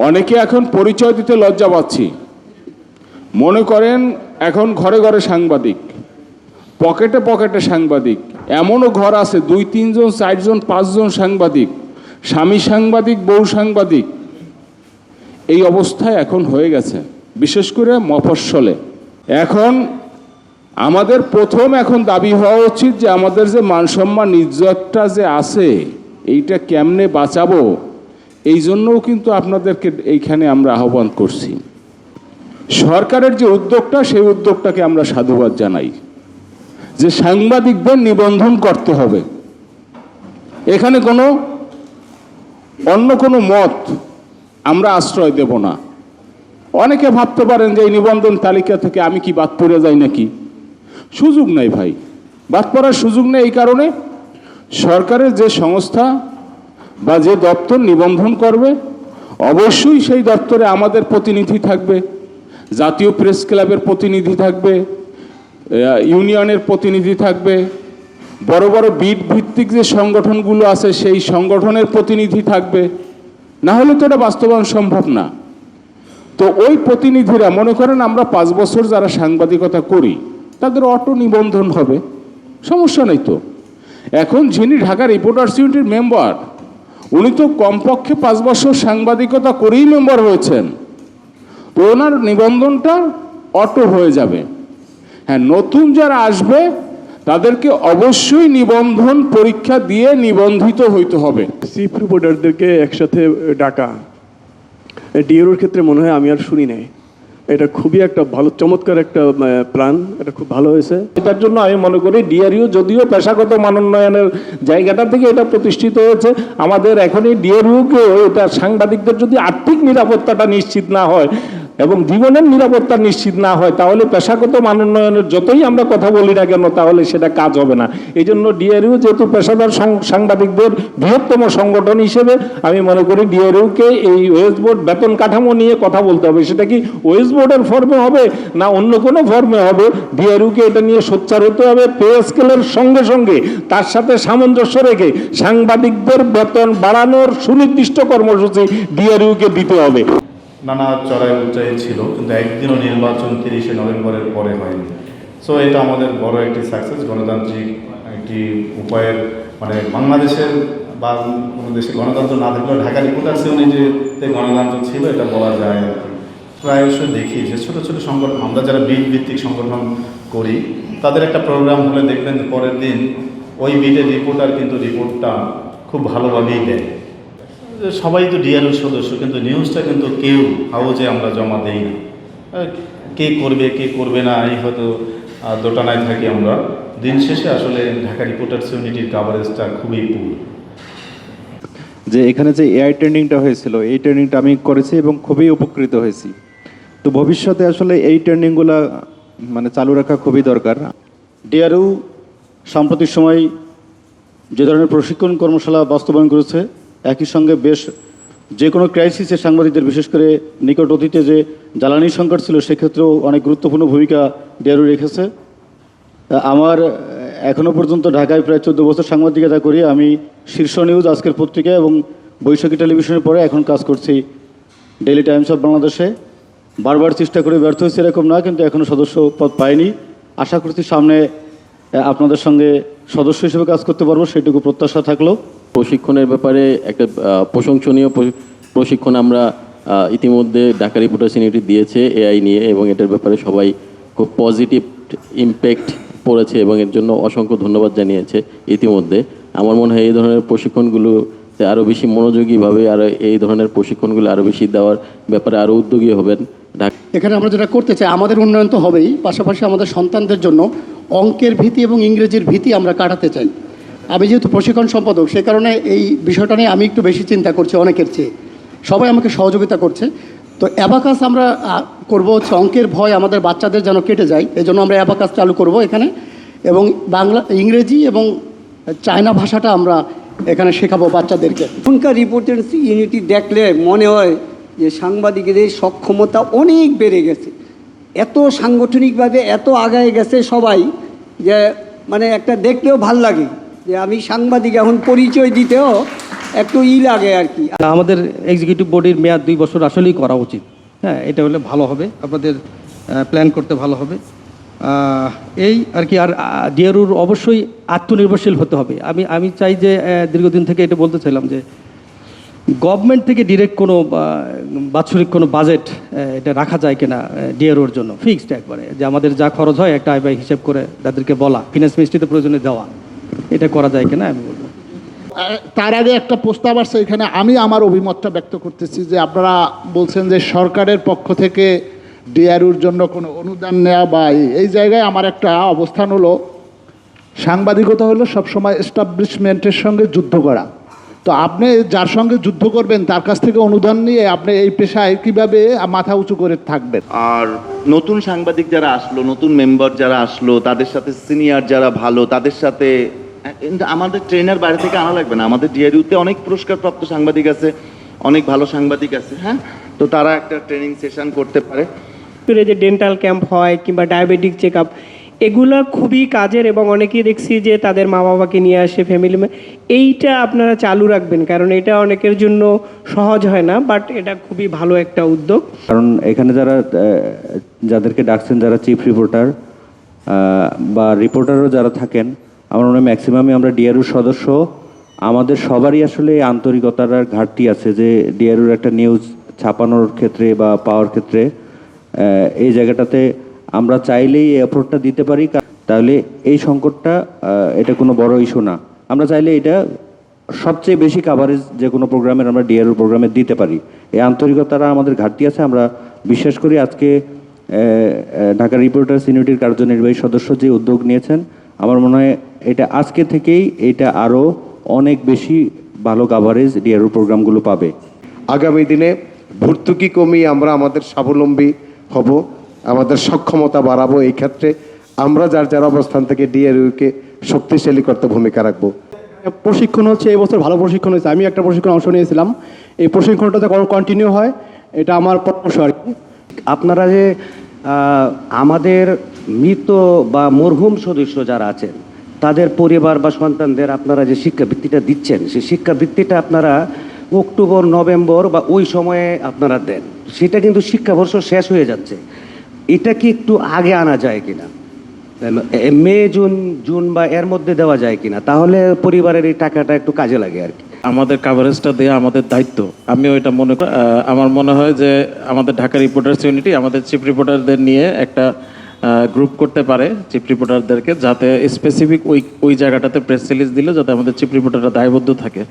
অনেকে এখন পরিচয় দিতে লজ্জা পাচ্ছি। মনে করেন এখন ঘরে ঘরে সাংবাদিক, পকেটে পকেটে সাংবাদিক। এমনও ঘর আছে 2-3 জন 4 জন 5 জন সাংবাদিক, স্বামী সাংবাদিক, বউ সাংবাদিক। এই অবস্থায় এখন হয়ে গেছে, বিশেষ করে মফস্বলে। এখন আমাদের প্রথম এখন দাবি হওয়া উচিত যে আমাদের যে মানসম্মান ইজ্জতটা যে আছে এইটা কেমনে বাঁচাবো, এই জন্যও কিন্তু আপনাদেরকে এইখানে আমরা আহ্বান করছি। সরকারের যে উদ্যোগটা, সেই উদ্যোগটাকে আমরা সাধুবাদ জানাই যে সাংবাদিকদের নিবন্ধন করতে হবে। এখানে কোনো অন্য কোনো মত আমরা আশ্রয় দেব না। অনেকে ভাবতে পারেন যে এই নিবন্ধন তালিকা থেকে আমি কি বাদ পড়ে যাই নাকি। সুযোগ নেই ভাই, বাদ পড়ার সুযোগ নেই। এই কারণে সরকারের যে সংস্থা বা যে দপ্তর নিবন্ধন করবে, অবশ্যই সেই দপ্তরে আমাদের প্রতিনিধি থাকবে, জাতীয় প্রেস ক্লাবের প্রতিনিধি থাকবে, ইউনিয়নের প্রতিনিধি থাকবে, বড় বড় বিট ভিত্তিক যে সংগঠনগুলো আছে সেই সংগঠনের প্রতিনিধি থাকবে। না হলে তো এটা বাস্তবায়ন সম্ভব না। তো ওই প্রতিনিধিরা, মনে করেন আমরা 5 বছর যারা সাংবাদিকতা করি তাদের অটো নিবন্ধন হবে, সমস্যা নেই তো। এখন যিনি ঢাকা রিপোর্টার্স ইউনিটির মেম্বার, উনি তো কমপক্ষে 5 বছর সাংবাদিকতা করেই মেম্বার হয়েছেন, তো ওনার নিবন্ধনটা অটো হয়ে যাবে। হ্যাঁ, নতুন যারা আসবে তাদেরকে অবশ্যই নিবন্ধন পরীক্ষা দিয়ে নিবন্ধিত হইতে হবে। চিফ রিপোর্টারদেরকে একসাথে ডাকা ডিআরওর ক্ষেত্রে মনে হয় আমি আর শুনি নাই। এটা খুবই একটা ভালো চমৎকার একটা প্ল্যান, এটা খুব ভালো হয়েছে। এটার জন্য আমি মনে করি ডিআরইউ যদিও পেশাগত মানোন্নয়নের জায়গাটা থেকে এটা প্রতিষ্ঠিত হয়েছে, আমাদের এখনই ডিআরইউকে এটা সাংবাদিকদের যদি আর্থিক নিরাপত্তাটা নিশ্চিত না হয় এবং জীবনের নিরাপত্তা নিশ্চিত না হয়, তাহলে পেশাগত মানোন্নয়নের যতই আমরা কথা বলি না কেন তাহলে সেটা কাজ হবে না। এই জন্য ডিআরইউ যেহেতু পেশাদার সাংবাদিকদের বৃহত্তম সংগঠন হিসেবে, আমি মনে করি ডিআরইউকে এই ওয়েজ বোর্ড বেতন কাঠামো নিয়ে কথা বলতে হবে। সেটা কি ওয়েজ বোর্ডের ফর্মে হবে না অন্য কোনো ফর্মে হবে, ডিআরইউকে এটা নিয়ে সোচ্চার হতে হবে। পে স্কেলের সঙ্গে সঙ্গে তার সাথে সামঞ্জস্য রেখে সাংবাদিকদের বেতন বাড়ানোর সুনির্দিষ্ট কর্মসূচি ডিআরইউকে দিতে হবে। নানা চড়াই উচ্চাই ছিল, কিন্তু একদিনও নির্বাচন 30শে নভেম্বরের পরে হয়নি। সো এটা আমাদের বড় একটি সাকসেস, গণতান্ত্রিক একটি উপায়ের, মানে বাংলাদেশের বা কোনো দেশে গণতন্ত্র না থাকলেও ঢাকা রিপোর্টার্স ইউনিটিতে গণতন্ত্র ছিল, এটা বলা যায় আর কি। প্রায়শই দেখি যে ছোটো ছোটো সংগঠন, আমরা যারা বিট ভিত্তিক সংগঠন করি, তাদের একটা প্রোগ্রাম হলে দেখবেন পরের দিন ওই বিটের রিপোর্টার কিন্তু রিপোর্টটা খুব ভালোভাবেই দেয়। সবাই তো ডিআরইউ সদস্য, কিন্তু নিউজটা কিন্তু কেউ হাউজে আমরা জমা দেই না। কে করবে কে করবে না এই হয়তো দোটানায় থাকি আমরা। দিন শেষে আসলে ঢাকা রিপোর্টার্স ইউনিটির কাভারেজটা খুবই পুর। যে এখানে যে এআই ট্রেনিংটা হয়েছিল, এই ট্রেনিংটা আমি করেছি এবং খুবই উপকৃত হয়েছি। তো ভবিষ্যতে আসলে এই ট্রেনিংগুলো মানে চালু রাখা খুবই দরকার। ডিআরইউ সাম্প্রতিক সময় যে ধরনের প্রশিক্ষণ কর্মশালা বাস্তবায়ন করেছে, একই সঙ্গে বেশ যে কোনো ক্রাইসিসে সাংবাদিকদের, বিশেষ করে নিকট অতীতে যে জ্বালানি সংকট ছিল সেক্ষেত্রেও অনেক গুরুত্বপূর্ণ ভূমিকা ডিআরইউ রেখেছে। আমার এখনও পর্যন্ত ঢাকায় প্রায় 14 বছর সাংবাদিকতা করি। আমি শীর্ষ নিউজ, আজকের পত্রিকা এবং বৈশাখী টেলিভিশনের পরে এখন কাজ করছি ডেইলি টাইমস অফ বাংলাদেশে। বারবার চেষ্টা করে ব্যর্থ হয়েছে এরকম না, কিন্তু এখনও সদস্য পদ পাইনি। আশা করছি সামনে আপনাদের সঙ্গে সদস্য হিসেবে কাজ করতে পারবো, সেটুকু প্রত্যাশা থাকলো। প্রশিক্ষণের ব্যাপারে একটা প্রশংসনীয় প্রশিক্ষণ আমরা ইতিমধ্যে ঢাকা রিপোর্টার্স ইউনিটি দিয়েছে এআই নিয়ে, এবং এটার ব্যাপারে সবাই খুব পজিটিভ ইমপ্যাক্ট পড়েছে এবং এর জন্য অসংখ্য ধন্যবাদ জানিয়েছে ইতিমধ্যে। আমার মনে হয় এই ধরনের প্রশিক্ষণগুলোতে আরও বেশি মনোযোগীভাবে আর এই ধরনের প্রশিক্ষণগুলো আরও বেশি দেওয়ার ব্যাপারে আরও উদ্যোগী হবেন। এখানে আমরা যেটা করতে চাই, আমাদের উন্নয়ন তো হবেই, পাশাপাশি আমাদের সন্তানদের জন্য অঙ্কের ভীতি এবং ইংরেজির ভীতি আমরা কাটাতে চাই। আমি যেহেতু প্রশিক্ষণ সম্পাদক, সে কারণে এই বিষয়টা নিয়ে আমি একটু বেশি চিন্তা করছি অনেকের চেয়ে। সবাই আমাকে সহযোগিতা করছে। তো অ্যাবাকাস আমরা করব হচ্ছে, অঙ্কের ভয় আমাদের বাচ্চাদের যেন কেটে যায়, এই জন্য আমরা অ্যাবাকাস চালু করব এখানে, এবং বাংলা, ইংরেজি এবং চায়না ভাষাটা আমরা এখানে শেখাবো বাচ্চাদেরকে। এখনকার রিপোর্টার্স ইউনিটি দেখলে মনে হয় যে সাংবাদিকদের সক্ষমতা অনেক বেড়ে গেছে, এত সাংগঠনিকভাবে এত আগায় গেছে সবাই, যে মানে একটা দেখলেও ভাল লাগে যে আমি সাংবাদিক। এখন পরিচয় দিতেও একটু লাগে আর কি। আমাদের এক্সিকিউটিভ বডির মেয়াদ 2 বছর আসলেই করা উচিত। হ্যাঁ, এটা হলে ভালো হবে, আপনাদের প্ল্যান করতে ভালো হবে। এই আর কি। আর ডিআরইউর অবশ্যই আত্মনির্ভরশীল হতে হবে। আমি চাই যে দীর্ঘদিন থেকে এটা বলতে চাইলাম যে গভর্নমেন্ট থেকে ডিরেক্ট কোনো বাৎসরিক কোনো বাজেট এটা রাখা যায় কিনা ডিআরইউর জন্য, ফিক্সড একবারে, যে আমাদের যা খরচ হয় একটা আয় ব্যয় হিসেব করে তাদেরকে বলা, ফিনান্স মিনিস্ট্রিতে প্রয়োজনে দেওয়া, এটা করা যায় কিনা আমি বলবো। তার আগে একটা প্রস্তাব আসছে এখানে, আমি আমার অভিমতটা ব্যক্ত করতেছি যে আপনারা বলছেন যে সরকারের পক্ষ থেকে ডিআরইউর জন্য কোনো অনুদান নেওয়া বা এই জায়গায় আমার একটা অবস্থান হলো, সাংবাদিকতা হলো সবসময় এস্টাবলিশমেন্টের সঙ্গে যুদ্ধ করা। তো আপনি যার সঙ্গে যুদ্ধ করবেন তার কাছ থেকে অনুদান নিয়ে আপনি এই পেশায় কিভাবে মাথা উঁচু করে থাকবেন? আর নতুন সাংবাদিক যারা আসলো, নতুন মেম্বার যারা আসলো, তাদের সাথে সিনিয়র যারা ভালো তাদের সাথে আমাদের ট্রেনার বাইরে থেকে আনা লাগবে না। আমাদের ডিআরইউতে অনেক পুরস্কারপ্রাপ্ত সাংবাদিক আছে, অনেক ভালো সাংবাদিক আছে। হ্যাঁ, তো তারা একটা ট্রেনিং সেশন করতে পারে। যে ডেন্টাল ক্যাম্প হয় কিংবা ডায়াবেটিক চেক আপ, এগুলো খুবই কাজের এবং অনেকেই দেখছি যে তাদের মা বাবাকে নিয়ে আসে, ফ্যামিলি। এইটা আপনারা চালু রাখবেন, কারণ এটা অনেকের জন্য সহজ হয় না, বাট এটা খুবই ভালো একটা উদ্যোগ। কারণ এখানে যাদেরকে ডাকছেন, যারা চিফ রিপোর্টার বা রিপোর্টারও যারা থাকেন, আমার মনে হয় ম্যাক্সিমামই আমরা ডিআরইউর সদস্য। আমাদের সবারই আসলে আন্তরিকতার ঘাটতি আছে যে ডিআরইউর একটা নিউজ ছাপানোর ক্ষেত্রে বা পাওয়ার ক্ষেত্রে এই জায়গাটাতে আমরা চাইলেই এই এফোর্টটা দিতে পারি, তাহলে এই সংকটটা এটা কোনো বড় ইস্যু না। আমরা চাইলে এটা সবচেয়ে বেশি কাভারেজ যে কোনো প্রোগ্রামের আমরা ডিআরইউ প্রোগ্রামে দিতে পারি। এই আন্তরিকতাটা আমাদের ঘাটতি আছে। আমরা বিশ্বাস করি আজকে ঢাকা রিপোর্টার্স ইউনিটির কার্যনির্বাহী সদস্য যে উদ্যোগ নিয়েছেন, আমার মনে হয় এটা আজকে থেকেই এটা আরও অনেক বেশি ভালো কাভারেজ ডিআরইউ প্রোগ্রামগুলো পাবে। আগামী দিনে ভর্তুকি কমিয়ে আমরা আমাদের স্বাবলম্বী হব, আমাদের সক্ষমতা বাড়াবো। এই ক্ষেত্রে আমরা যার অবস্থান থেকে ডিআরইউকে শক্তিশালী করতে ভূমিকা রাখবো। প্রশিক্ষণ হচ্ছে, এবছর ভালো প্রশিক্ষণ হয়েছে। আমি একটা প্রশিক্ষণ অংশ নিয়েছিলাম, এই প্রশিক্ষণটা কন্টিনিউ হয়, এটা আমার পরামর্শ আর কি। আপনারা যে আমাদের মৃত বা মরহুম সদস্য যারা আছেন তাদের পরিবার বা সন্তানদের আপনারা যে শিক্ষাবৃত্তিটা দিচ্ছেন, সেই শিক্ষাবৃত্তিটা আপনারা অক্টোবর, নভেম্বর বা ওই সময়ে আপনারা দেন। সেটা কিন্তু শিক্ষাবর্ষ শেষ হয়ে যাচ্ছে। এটা কি একটু আগে আনা যায় কিনা, মে জুন বা এর মধ্যে দেওয়া যায় কিনা, তাহলে পরিবারের এই টাকাটা একটু কাজে লাগে আর কি। আমাদের কাভারেজটা দেওয়া আমাদের দায়িত্ব। আমিও এটা মনে করি। আমার মনে হয় যে আমাদের ঢাকা রিপোর্টার্স ইউনিটি আমাদের চিফ রিপোর্টারদের নিয়ে একটা গ্রুপ করতে পারে, চিফ রিপোর্টারদেরকে, যাতে স্পেসিফিক ওই জায়গাটাতে প্রেস রিলিজ দিলে যাতে আমাদের চিফ রিপোর্টাররা দায়বদ্ধ থাকে।